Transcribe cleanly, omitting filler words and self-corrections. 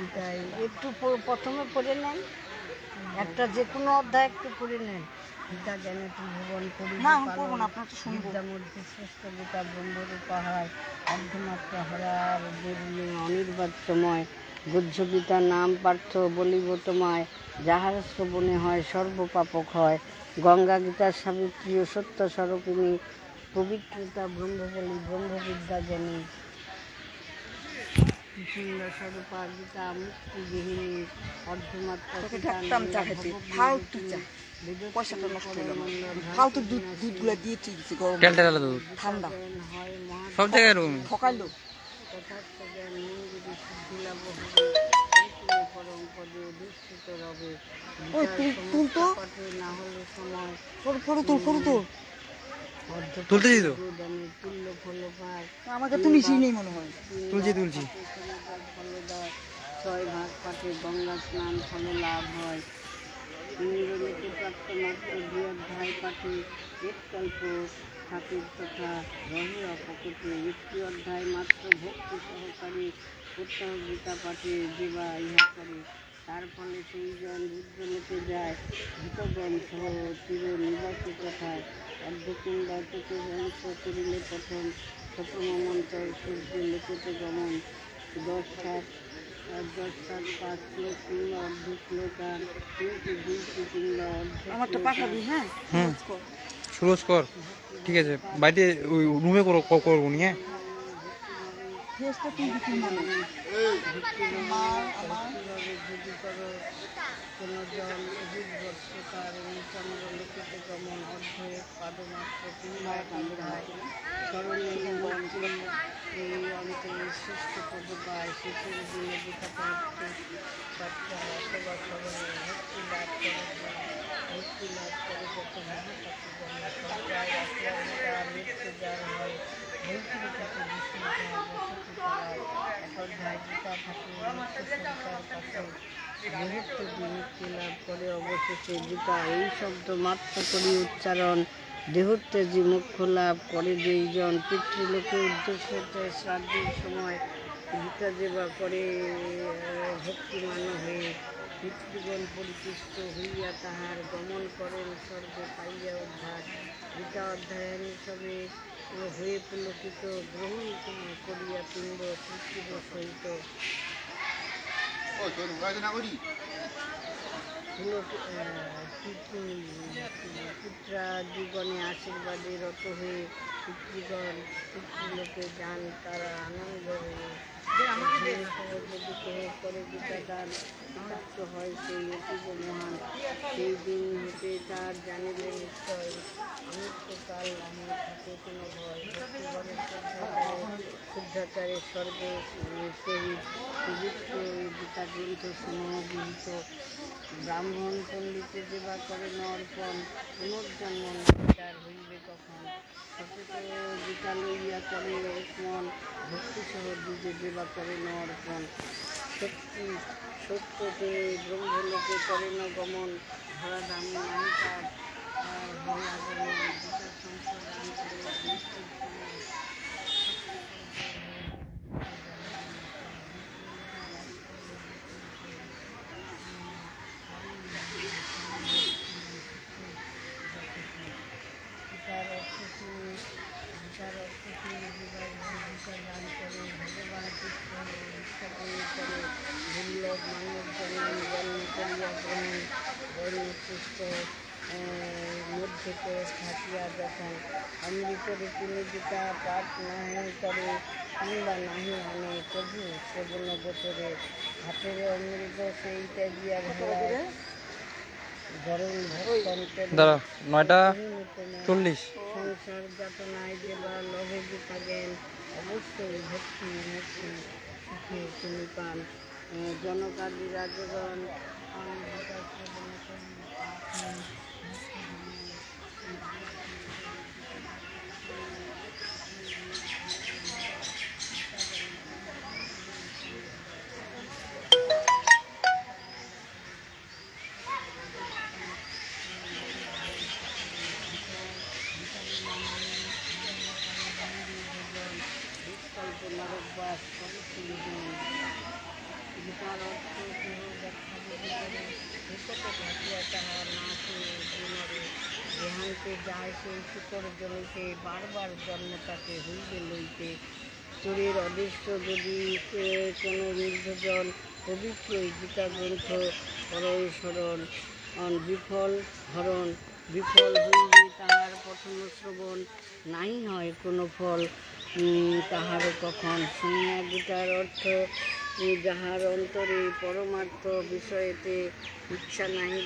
গীতায় একটু প্রথমে পড়ে নেন, একটা যে কোনো অধ্যায় একটু পড়ে নেন। গীতা জ্ঞানে ত্রিভুবন করি বিদ্যা মধ্যে শ্রেষ্ঠ গীতা ব্রহ্মর উপহার অর্ধমাত্র হরার দেবী অনির্বাচ্যময় গুহ্য গীতার নাম পার্থ বলিব তোমায়, যাহার শ্রবণে হয় সর্বপাপক হয়। গঙ্গা গীতার সাবিত্রী ও সত্য স্বরূপিণী, পবিত্রতা ব্রহ্মবলী ব্রহ্মবিদ্যা জ্ঞানী, সুন্দর স্বরূপা গীতা মুক্তিবিহীনী, অর্ধমাত্রা ঠান্ডা সব জায়গায় এরকম ঠকাইলো তথার্থ জ্ঞান মন্দিরে সিদ্ধি লাভ হবে, পরম পদে অধিষ্ঠিত রবে। পাঠে না হলে সময় তুলতে দিত তুল্য ফল পায়, আমাকে তুলিসই নেই মনে হয়। তুলছি ফলদায় 6 ভাগ পাঠে গঙ্গা স্নান ফলে লাভ হয়। ইন্দ্রলোকে প্রাপ্ত মাত্র 2 অধ্যায় পাঠে একল্প ঠাকুর তথা রহে অপকটে, 1টি অধ্যায় মাত্র ভক্তি সহকারী প্রত্যহ গীতা পাঠে যেবা ইহা করে। তার ফলে সেই জন রুদ্রলোকে যায় ভূতগণ সহ চির নিবাসী কথায়। অর্ধকুণ্ড চতুর্বংশ করিলে প্রথম প্রথম মন্ত্র সূর্য লোকেতে গমন, 10-7 5 শ্লোক কিংবা অর্ধ শ্লোকান, কিন্তু 2টি কিংবা আমারটা পাঠাবি। হ্যাঁ সুরজ কর, ঠিক আছে। বাড়িতে ওই রুমে করবো নিয়ে কোনো জল অধিক বর্ষকার অনুচন্দ্র লোকেতে গমন, অর্ধে পাদমাত্র কিংবা কান্ধায় স্মরণীয় এই অঞ্চলে শ্রেষ্ঠ পদ পায়। শীতের দিনে গীতা পাঠে অথবা স্মরণে ভক্তি লাভ করে, ভক্তি লাভ করে যত মৃত্যু যার হয় ভক্তির কাছে বিস্মৃত বসতি পাড়ায়। এক অধ্যায় গীতা থাকে মৃত্যু সংসার কাছে, বিভক্তি বিমুক্তি লাভ করে অবশেষে গীতা এই শব্দ মাত্র করি উচ্চারণ, দেহত্যাজি মোক্ষ লাভ করে যেই জন। পিতৃলোকে উদ্দেশ্যে শ্রাদ্ধের সময় গীতা দেবা করে ভক্তিমান হয়ে, পিতৃগণ পরিতুষ্ট হইয়া তাহার গমন করেন স্বর্গে পাইয়া উদ্ধার। গীতা অধ্যয়ন সবে হয়ে পুলকিত, গ্রহণ করিয়া পিণ্ড পৃথিবী সহিত। পুত্রাদিগণে আশীর্বাদে রত হয়ে পিতৃগণ পিতৃলোকে যান, তারা আনন্দ হয়ে যদি কেহ করে গীতা দান প্রাপ্ত হয় সেই অতীব মহান। সেই দিন হতে তার জানিলেন নিশ্চয় অমৃতকাল নাহি থাকে কোনো ভয়। ভক্তিভরের শুদ্ধাচারে স্বর্গে সহিত পবিত্র গীতা গ্রন্থ সমবিহিত। ব্রাহ্মণ পণ্ডিতে দেবা করেন অর্পণ, পুনর্জন্ম বিচার হইবে কখন। সচেত গীতা লইয়া করে একমন, ভক্তিসহ দিতে দেবা করেন অর্পণ। সত্যতে ব্রহ্মলোকে করেন গমন, ধরাধাম নাহি তার হয় আগমন। গীতা সংশোধন করে মৃত্যুর সময় দান করে ভগবান কৃষ্ণ স্থাপন করে। দুর্লভ মানব জন্ম করিয়া গ্রহণ বড় পুষ্ট মধ্যে থাকিয়া যখন, অমৃতরে তিনি গীতা পাঠ নাহি করে কিংবা নাহি আনে প্রভু শ্রবণ গোচরে। হাতের অমৃত সেই ত্যাগিয়া ভরায় গরম ভক্তন্তের 9:40 সংসার যাতনায় যেবা লভে গীতা জ্ঞান, অবশ্যই ভক্তি মুক্তি সুখে তুমি পান। জনকাদি রাজগণ গীতা শ্রবণ নরকবাস গীতার অর্থ কেহ ব্যাখ্যা যদি করে নিকট ঘাটিয়া তাহার না সে জীবনে দেহান্তে যায় সেই শিকর জমিতে বারবার জন্ম তাকে হইবে লইতে চোরের অদৃশ্য যদি কোনো নির্ভজন পবিত্র এই গীতা গ্রন্থ পরয় স্মরণ বিফল হরণ বিফল হইলে তাহার পঠন শ্রবণ নাই হয় কোনো ফল তাহারও কখন শুনিয়া গীতার অর্থ যাহার অন্তরে পরমার্থ বিষয়েতে ইচ্ছা নাহি